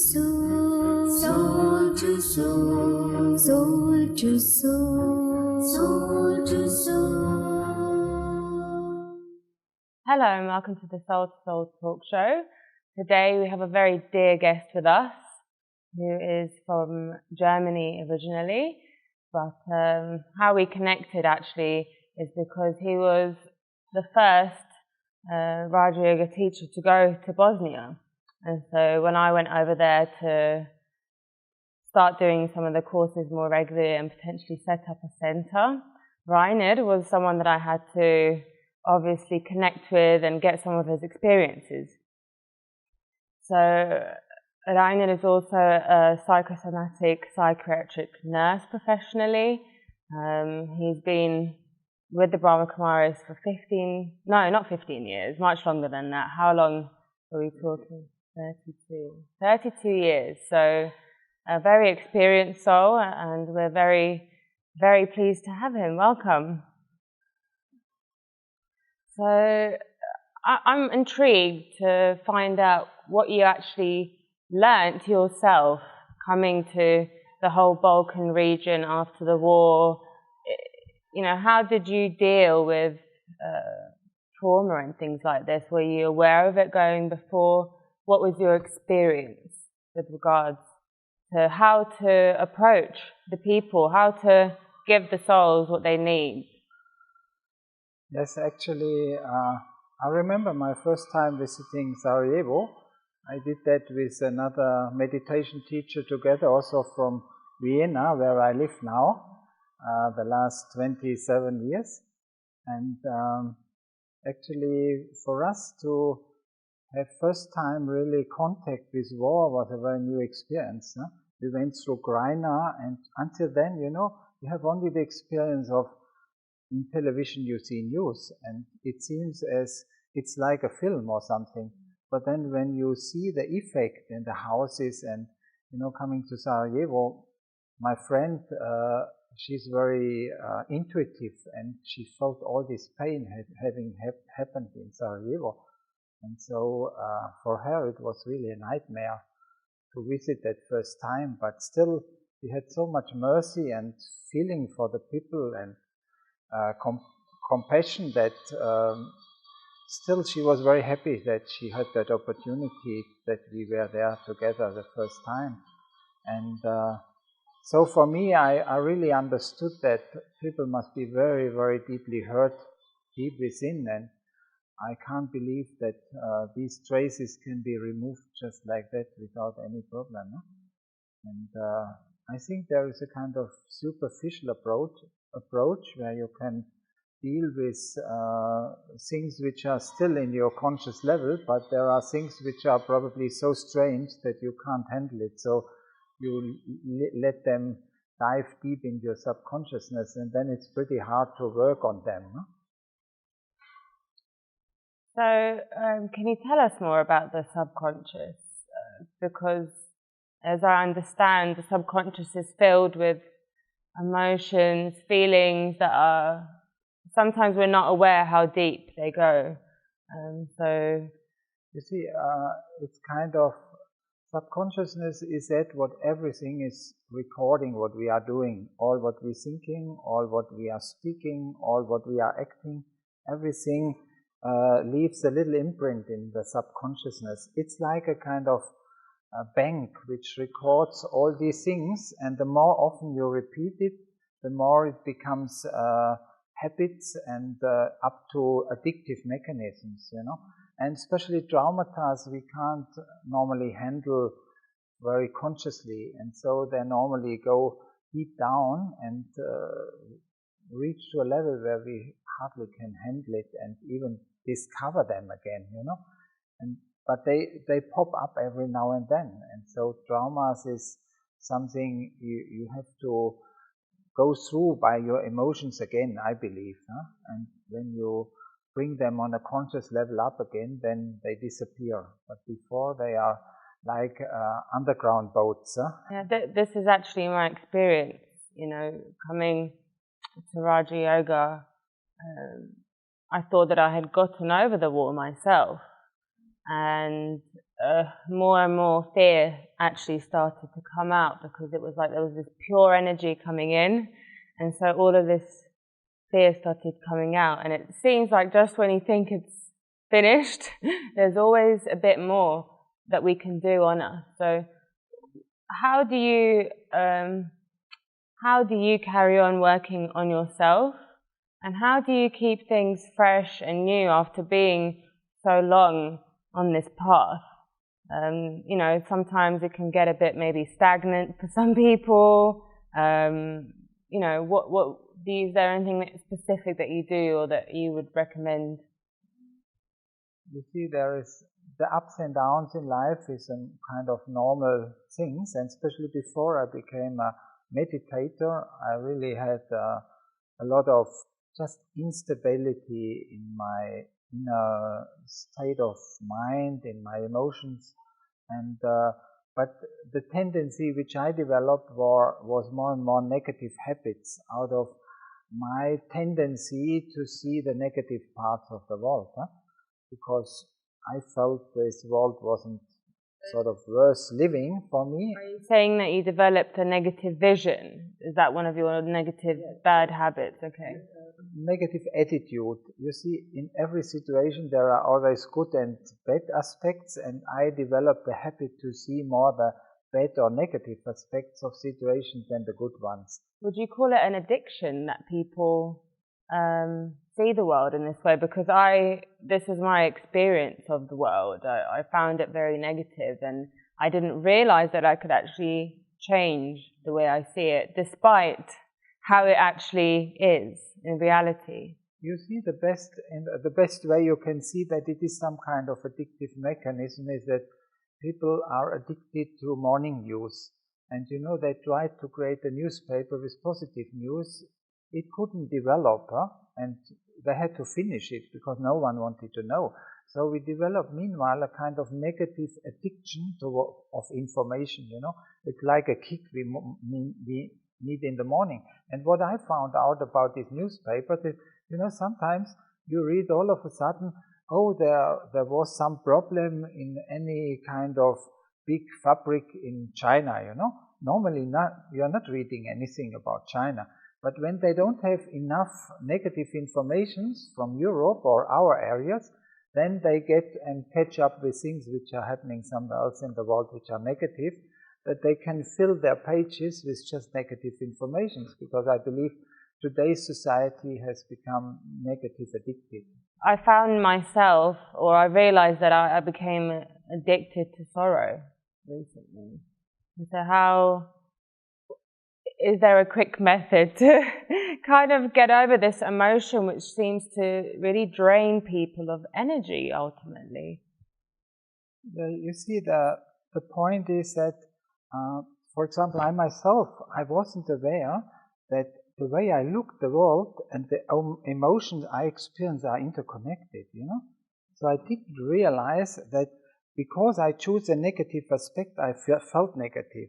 soul, soul to soul, soul to soul, soul to soul. Hello and welcome to the Soul to Soul talk show. Today we have a very dear guest with us who is from Germany originally, but how we connected actually is because he was the first Rajyoga teacher to go to Bosnia. And so when I went over there to start doing some of the courses more regularly and potentially set up a centre, Rhina was someone that I had to obviously connect with and get some of his experiences. So Rhina is also a psychosomatic psychiatric nurse professionally. He's been with the Brahma Kumaris for 15 years, much longer than that. How long are we talking? 32 years. So a very experienced soul, and we're very, very pleased to have him. Welcome. So I'm intrigued to find out what you actually learnt yourself coming to the whole Balkan region after the war. You know, how did you deal with trauma and things like this? Were you aware of it going before? What was your experience with regards to how to approach the people, how to give the souls what they need? Yes, actually, I remember my first time visiting Sarajevo. I did that with another meditation teacher together, also from Vienna, where I live now, the last 27 years. And actually, for us to have first time really contact with war was a very new experience. No? We went through Rhina, and until then, you know, you have only the experience of in television you see news, and it seems as it's like a film or something. But then when you see the effect in the houses and, you know, coming to Sarajevo, my friend, she's very intuitive, and she felt all this pain having happened in Sarajevo. And so for her it was really a nightmare to visit that first time, but still she had so much mercy and feeling for the people and compassion that still she was very happy that she had that opportunity, that we were there together the first time. And so for me, I really understood that people must be very, very deeply hurt deep within, and I can't believe that these traces can be removed just like that without any problem. No? And I think there is a kind of superficial approach where you can deal with things which are still in your conscious level, but there are things which are probably so strange that you can't handle it. So you let them dive deep into your subconsciousness, and then it's pretty hard to work on them. No? So can you tell us more about the subconscious? Because as I understand, the subconscious is filled with emotions, feelings that are, sometimes we're not aware how deep they go. So you see, it's kind of, subconsciousness is that what everything is recording, what we are doing, all what we're thinking, all what we are speaking, all what we are acting, everything leaves a little imprint in the subconsciousness. It's like a kind of a bank which records all these things, and the more often you repeat it, the more it becomes habits and up to addictive mechanisms, you know. And especially traumata we can't normally handle very consciously, and so they normally go deep down and reach to a level where we hardly can handle it and even discover them again, you know. But they pop up every now and then, and so traumas is something you have to go through by your emotions again, I believe. Huh? And when you bring them on a conscious level up again, then they disappear. But before, they are like underground boats. Huh? Yeah, this is actually my experience, you know, coming to Rajyoga. I thought that I had gotten over the war myself, and more and more fear actually started to come out, because it was like there was this pure energy coming in, and so all of this fear started coming out. And it seems like just when you think it's finished, there's always a bit more that we can do on us. So how do you carry on working on yourself, and how do you keep things fresh and new after being so long on this path? You know, sometimes it can get a bit maybe stagnant for some people. You know, is there anything specific that you do or that you would recommend? You see, there is the ups and downs in life is a kind of normal things, and especially before I became a meditator, I really had a lot of just instability in my inner state of mind, in my emotions, and but the tendency which I developed was more and more negative habits out of my tendency to see the negative parts of the world, because I felt this world wasn't sort of worth living for me. Are you saying that you developed a negative vision? Is that one of your negative bad habits? Okay. Negative attitude. You see, in every situation there are always good and bad aspects, and I developed the habit to see more the bad or negative aspects of situations than the good ones. Would you call it an addiction that people see the world in this way? Because this was my experience of the world. I found it very negative, and I didn't realize that I could actually change the way I see it, despite how it actually is in reality. You see, the best way you can see that it is some kind of addictive mechanism is that people are addicted to morning news. And you know, they tried to create a newspaper with positive news. It couldn't develop, and they had to finish it because no one wanted to know. So we developed, meanwhile, a kind of negative addiction of information, you know. It's like a kick we need in the morning. And what I found out about these newspapers is, you know, sometimes you read all of a sudden, oh, there was some problem in any kind of big fabric in China, you know. Normally you're not reading anything about China. But when they don't have enough negative information from Europe or our areas, then they get and catch up with things which are happening somewhere else in the world which are negative, that they can fill their pages with just negative information, because I believe today's society has become negative addicted. I found myself, or I realized that I became addicted to sorrow recently. And so is there a quick method to kind of get over this emotion which seems to really drain people of energy ultimately? You see, the point is that, for example, I myself, I wasn't aware that the way I look at the world and the emotions I experience are interconnected, you know. So I didn't realize that because I choose a negative aspect, I felt negative.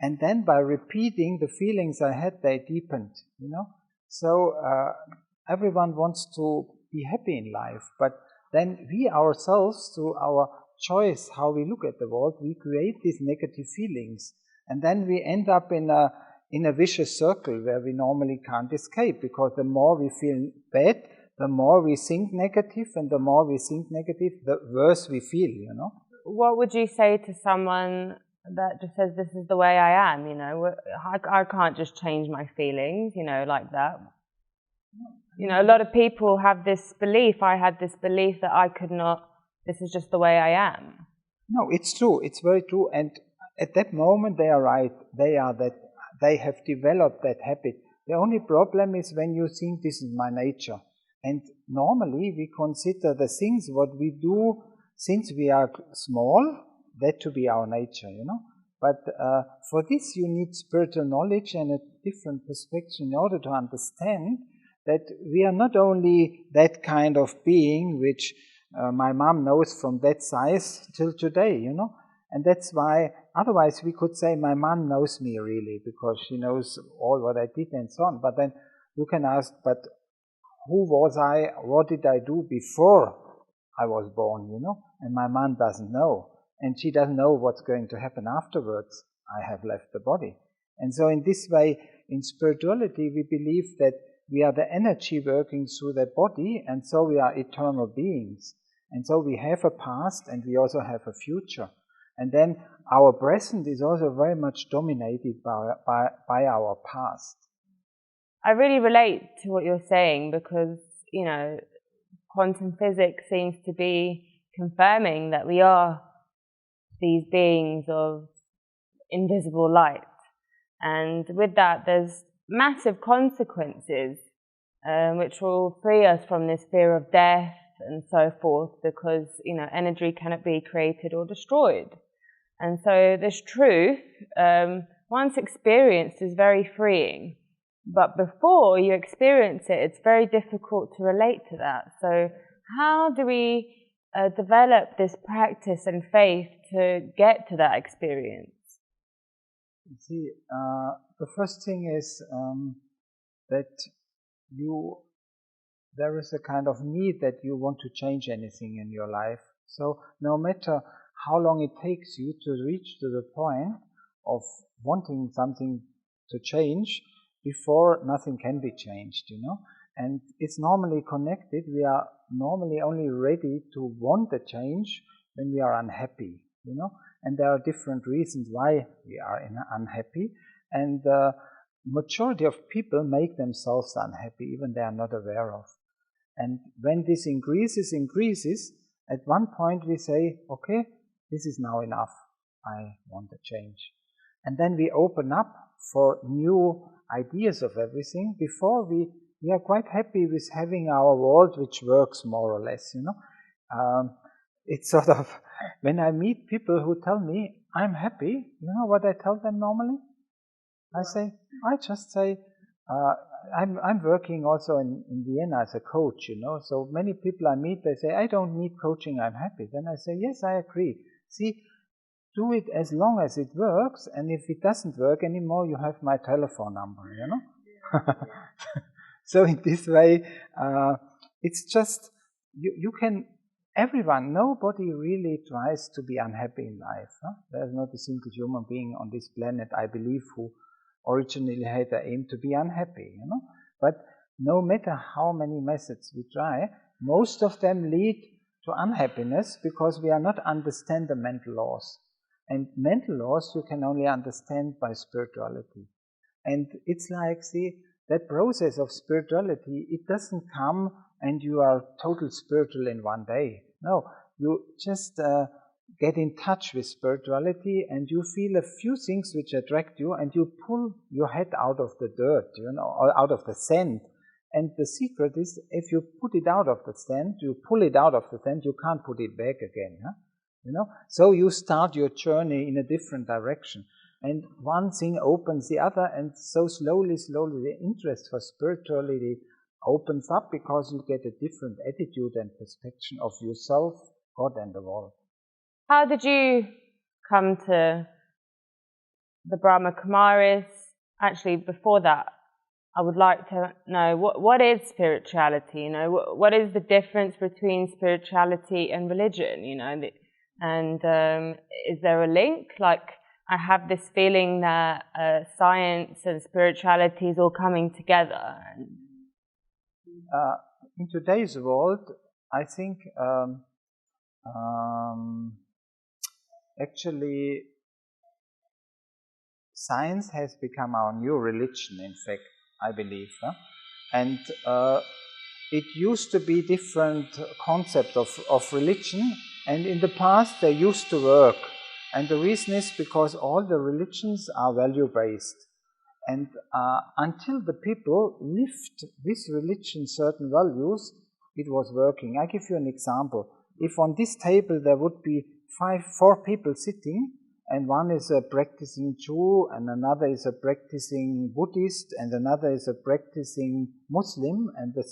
And then by repeating the feelings I had, they deepened, you know. So everyone wants to be happy in life, but then we ourselves, through our choice, how we look at the world, we create these negative feelings. And then we end up in a vicious circle where we normally can't escape, because the more we feel bad, the more we think negative, and the more we think negative, the worse we feel, you know. What would you say to someone that just says, this is the way I am, you know, I can't just change my feelings, you know, like that? You know, a lot of people have this belief, I had this belief that I could not, this is just the way I am. No, it's true, it's very true, and at that moment they are right, they have developed that habit. The only problem is when you think this is my nature. And normally we consider the things what we do since we are small, that to be our nature, you know. But for this you need spiritual knowledge and a different perspective in order to understand that we are not only that kind of being which my mom knows from that size till today, you know. And that's why, otherwise we could say my mom knows me really, because she knows all what I did and so on. But then you can ask, but who was I, what did I do before I was born, you know? And my mom doesn't know. and she doesn't know what's going to happen afterwards. I have left the body. And so in this way, in spirituality, we believe that we are the energy working through the body, and so we are eternal beings. And so we have a past and we also have a future. And then our present is also very much dominated by our past. I really relate to what you're saying because, you know, quantum physics seems to be confirming that we are these beings of invisible light. And with that, there's massive consequences which will free us from this fear of death and so forth, because, you know, energy cannot be created or destroyed. And so this truth, once experienced, is very freeing. But before you experience it, it's very difficult to relate to that. So how do we develop this practice and faith to get to that experience? You see, the first thing is that there is a kind of need that you want to change anything in your life. So no matter how long it takes you to reach to the point of wanting something to change, before nothing can be changed, you know. And it's normally connected. We are normally only ready to want a change when we are unhappy, you know. And there are different reasons why we are unhappy. And the majority of people make themselves unhappy, even they are not aware of. And when this increases, at one point we say, okay, this is now enough. I want a change. And then we open up for new ideas of everything. Before we are quite happy with having our world which works more or less, you know. It's sort of, when I meet people who tell me I'm happy, you know what I tell them normally? I just say, I'm working also in Vienna as a coach, you know. So many people I meet, they say, I don't need coaching, I'm happy. Then I say, yes, I agree. See, do it as long as it works, and if it doesn't work anymore, you have my telephone number, you know. So in this way, it's just, you can, everyone, nobody really tries to be unhappy in life. Huh? There's not a single human being on this planet, I believe, who originally had the aim to be unhappy, you know. But no matter how many methods we try, most of them lead to unhappiness because we are not understand the mental laws. And mental laws you can only understand by spirituality. And it's like, see, that process of spirituality, it doesn't come and you are total spiritual in one day. No, you just get in touch with spirituality and you feel a few things which attract you and you pull your head out of the dirt, you know, or out of the sand. And the secret is, if you put it out of the sand, you pull it out of the sand, you can't put it back again. Huh? You know, so you start your journey in a different direction, and one thing opens the other, and so slowly, the interest for spirituality opens up because you get a different attitude and perception of yourself, God, and the world. How did you come to the Brahma Kumaris? Actually, before that, I would like to know what is spirituality. You know, what is the difference between spirituality and religion? You know. And is there a link? Like, I have this feeling that science and spirituality is all coming together. In today's world, I think actually science has become our new religion, in fact, I believe. Huh? And it used to be different concept of religion. And in the past, they used to work. And the reason is because all the religions are value-based. And until the people lived with religion certain values, it was working. I give you an example. If on this table there would be four people sitting, and one is a practicing Jew, and another is a practicing Buddhist, and another is a practicing Muslim, and the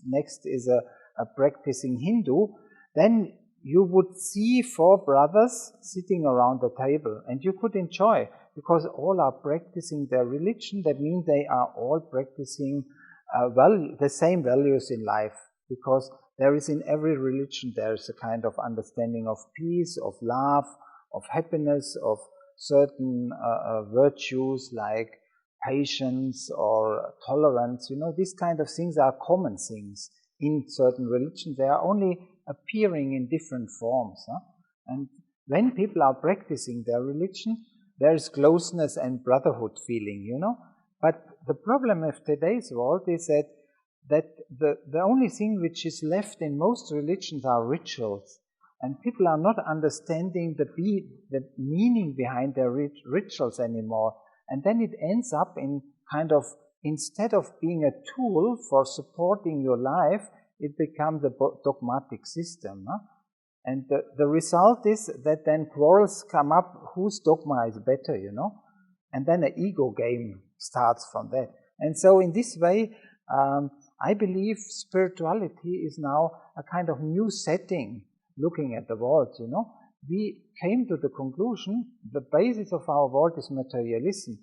next is a practicing Hindu, then you would see four brothers sitting around the table, and you could enjoy, because all are practicing their religion. That means they are all practicing the same values in life, because there is in every religion, there is a kind of understanding of peace, of love, happiness, of certain virtues like patience or tolerance. You know, these kind of things are common things in certain religions. They are only appearing in different forms. And when people are practicing their religion, there is closeness and brotherhood feeling, you know. But the problem of today's world is that the only thing which is left in most religions are rituals. And people are not understanding the meaning behind their rituals anymore. And then it ends up in kind of, instead of being a tool for supporting your life, it becomes a dogmatic system. And the result is that then quarrels come up, whose dogma is better, you know. And then an ego game starts from that. And so in this way, I believe spirituality is now a kind of new setting looking at the world, you know. We came to the conclusion the basis of our world is materialism.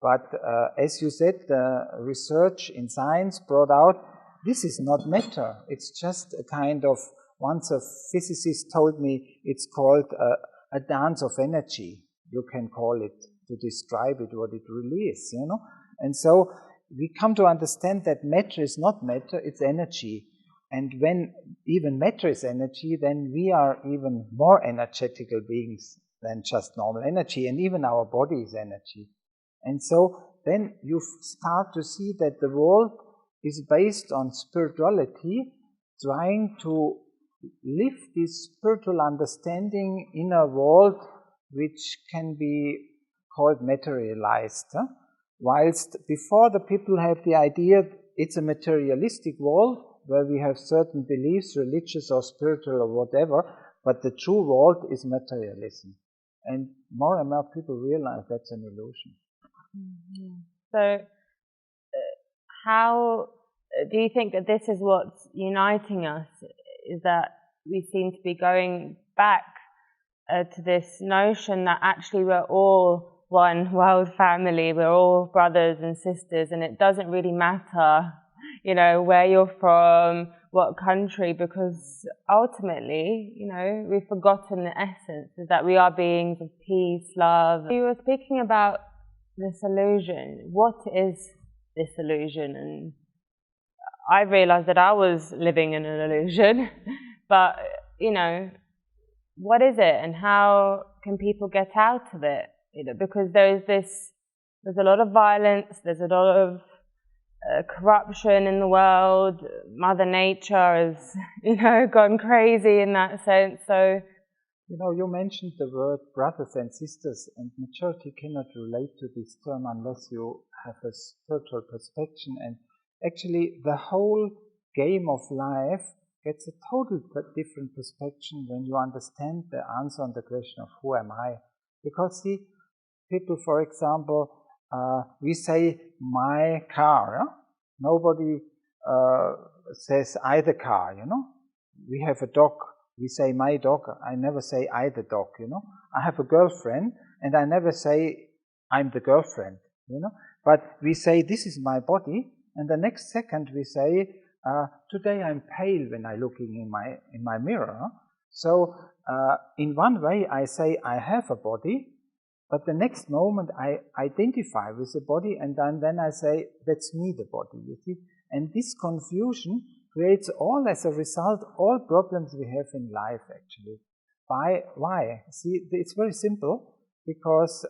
But as you said, the research in science brought out this is not matter. It's just a kind of, once a physicist told me it's called a dance of energy. You can call it to describe it, what it really is, you know. And so we come to understand that matter is not matter, it's energy. And when even matter is energy, then we are even more energetical beings than just normal energy, and even our body is energy. And so then you start to see that the world is based on spirituality, trying to live this spiritual understanding in a world which can be called materialized. Whilst before the people have the idea it's a materialistic world where we have certain beliefs, religious or spiritual or whatever, but the true world is materialism. And more people realize that's an illusion. Mm-hmm. So how do you think that this is what's uniting us, is that we seem to be going back to this notion that actually we're all one world family, we're all brothers and sisters, and it doesn't really matter, you know, where you're from, what country, because ultimately, you know, we've forgotten the essence is that we are beings of peace, love. You were speaking about this illusion. What is this illusion? And I realized that I was living in an illusion, but, you know, what is it and how can people get out of it? You know, because there's a lot of violence, there's a lot of corruption in the world. Mother Nature has, you know, gone crazy in that sense. So, you know, you mentioned the word brothers and sisters, and majority cannot relate to this term unless you have a spiritual perspective. And actually, the whole game of life gets a total different perspective when you understand the answer on the question of who am I. Because see, people, for example, we say my car. Yeah? Nobody says I the car, you know. We have a dog. We say my dog. I never say I the dog, you know. I have a girlfriend, and I never say I'm the girlfriend, you know. But we say this is my body, and the next second we say today I'm pale when I'm looking in my mirror. So in one way I say I have a body, but the next moment I identify with the body, and then I say that's me, the body. You see, and this confusion creates as a result all problems we have in life actually. Why? See, it's very simple, because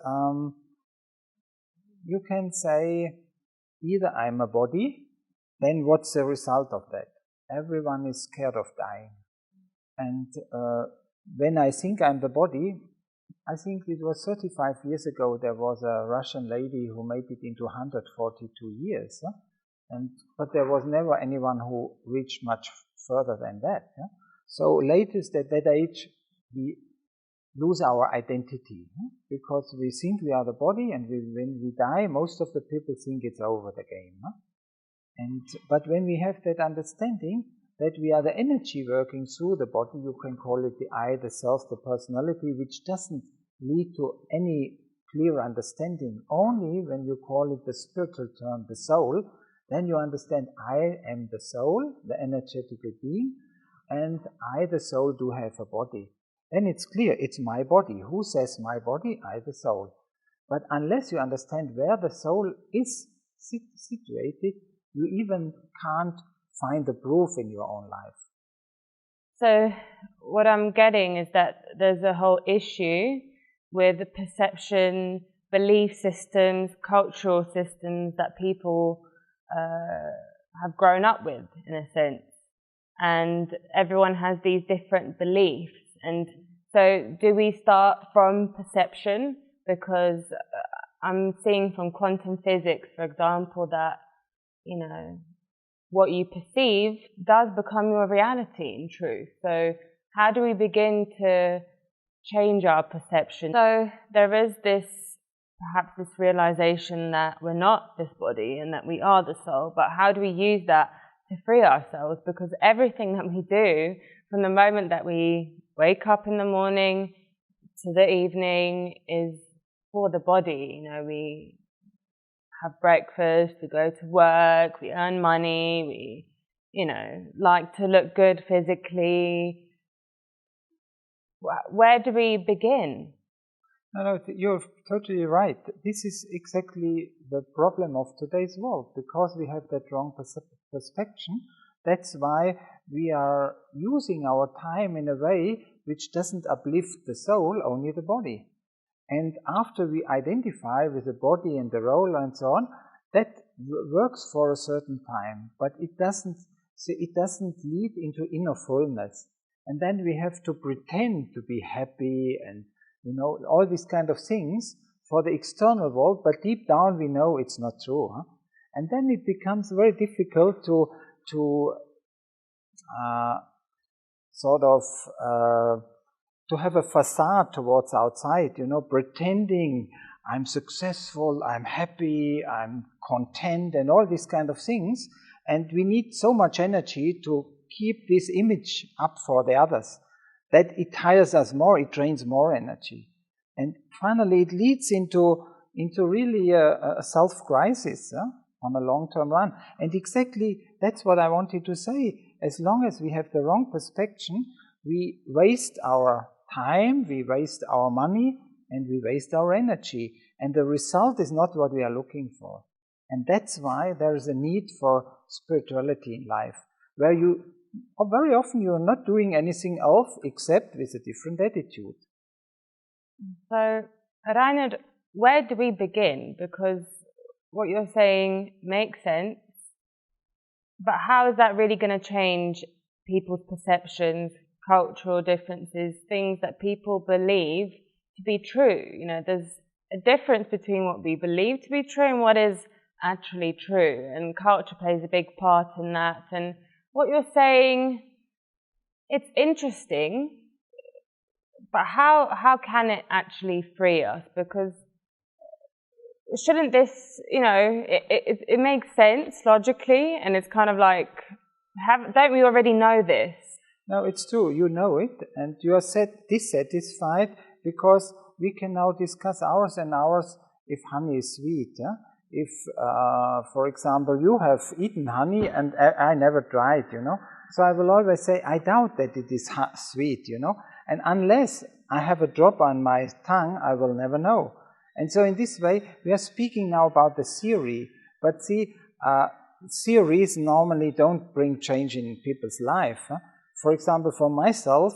you can say either I'm a body, then what's the result of that? Everyone is scared of dying. And when I think I'm the body, I think it was 35 years ago, there was a Russian lady who made it into 142 years. But there was never anyone who reached much further than that. So latest at that age, we lose our identity, because we think we are the body, and when we die, most of the people think it's over the game. But when we have that understanding that we are the energy working through the body, you can call it the I, the self, the personality, which doesn't lead to any clear understanding. Only when you call it the spiritual term, the soul, then you understand I am the soul, the energetical being, and I, the soul, do have a body. then it's clear, it's my body. Who says my body? I, the soul. But unless you understand where the soul is situated, you even can't find the proof in your own life. So what I'm getting is that there's a whole issue with the perception, belief systems, cultural systems that people have grown up with, in a sense. And everyone has these different beliefs. And so do we start from perception? Because I'm seeing from quantum physics, for example, that, you know, what you perceive does become your reality in truth. So how do we begin to change our perception? So there is perhaps this realization that we're not this body and that we are the soul, but how do we use that to free ourselves? Because everything that we do, from the moment that we wake up in the morning to the evening, is for the body. You know, we have breakfast, we go to work, we earn money, we, you know, like to look good physically. Where do we begin? No, you're totally right. This is exactly the problem of today's world, because we have that wrong perception. That's why we are using our time in a way which doesn't uplift the soul, only the body. And after we identify with the body and the role and so on, that works for a certain time, but it doesn't lead into inner fullness. And then we have to pretend to be happy and, you know, all these kind of things for the external world, but deep down we know it's not true. Huh? And then it becomes very difficult to have a facade towards outside, you know, pretending I'm successful, I'm happy, I'm content, and all these kind of things. And we need so much energy to keep this image up for the others that it tires us more, it drains more energy. And finally it leads into really a self-crisis on a long-term run. And exactly that's what I wanted to say. As long as we have the wrong perception, we waste our time, we waste our money, and we waste our energy. And the result is not what we are looking for. And that's why there is a need for spirituality in life, where very often you're not doing anything else except with a different attitude. So, Rhina, where do we begin? Because what you're saying makes sense, but how is that really going to change people's perceptions, cultural differences, things that people believe to be true? You know, there's a difference between what we believe to be true and what is actually true, and culture plays a big part in that. And what you're saying, it's interesting, but how can it actually free us? Because shouldn't this, you know, it makes sense logically, and it's kind of like, don't we already know this? No, it's true, you know it, and you are dissatisfied because we can now discuss hours and hours if honey is sweet. Yeah? If, for example, you have eaten honey and I never tried, you know, so I will always say, I doubt that it is sweet, you know, and unless I have a drop on my tongue, I will never know. And so in this way, we are speaking now about the theory, but see, theories normally don't bring change in people's life. Huh? For example, for myself,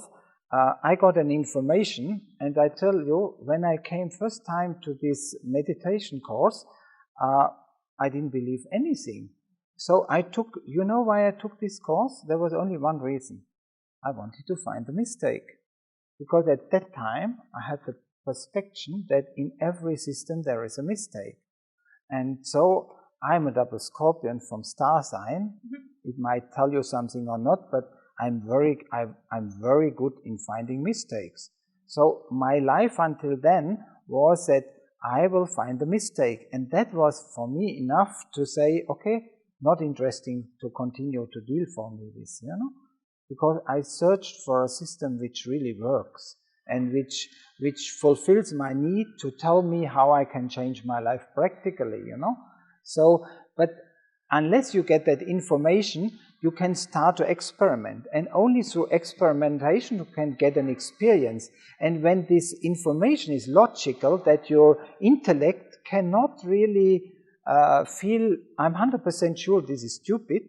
I got an information, and I tell you, when I came first time to this meditation course, I didn't believe anything. So you know why I took this course? There was only one reason. I wanted to find the mistake. Because at that time, I had the perception that in every system there is a mistake. And so I'm a double Scorpion from star sign. It might tell you something or not, but I'm very good in finding mistakes. So my life until then was that I will find the mistake. And that was for me enough to say, okay, not interesting to continue to deal for me with, you know? Because I searched for a system which really works and which fulfills my need to tell me how I can change my life practically, you know? So, but unless you get that information, you can start to experiment. And only through experimentation you can get an experience. And when this information is logical, that your intellect cannot really feel, I'm 100% sure this is stupid.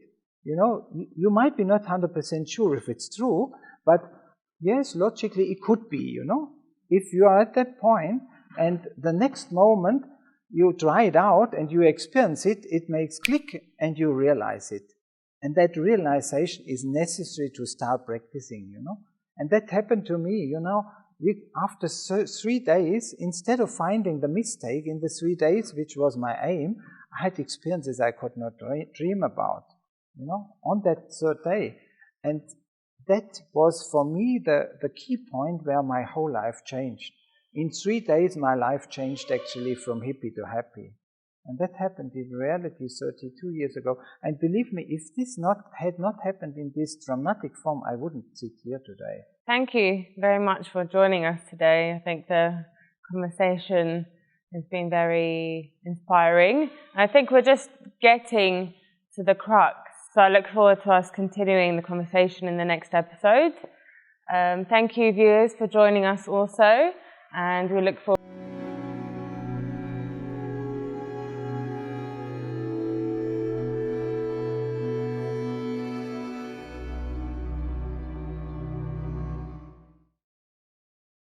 You know, you might be not 100% sure if it's true, but yes, logically it could be, you know. If you are at that point and the next moment you try it out and you experience it, it makes click and you realize it. And that realization is necessary to start practicing, you know. And that happened to me, you know. After 3 days, instead of finding the mistake in the 3 days, which was my aim, I had experiences I could not dream about, you know, on that third day. And that was for me the key point where my whole life changed. In 3 days, my life changed actually from hippie to happy. And that happened in reality 32 years ago. And believe me, if this had not happened in this dramatic form, I wouldn't sit here today. Thank you very much for joining us today. I think the conversation has been very inspiring. I think we're just getting to the crux. So I look forward to us continuing the conversation in the next episode. Thank you, viewers, for joining us also. And we look forward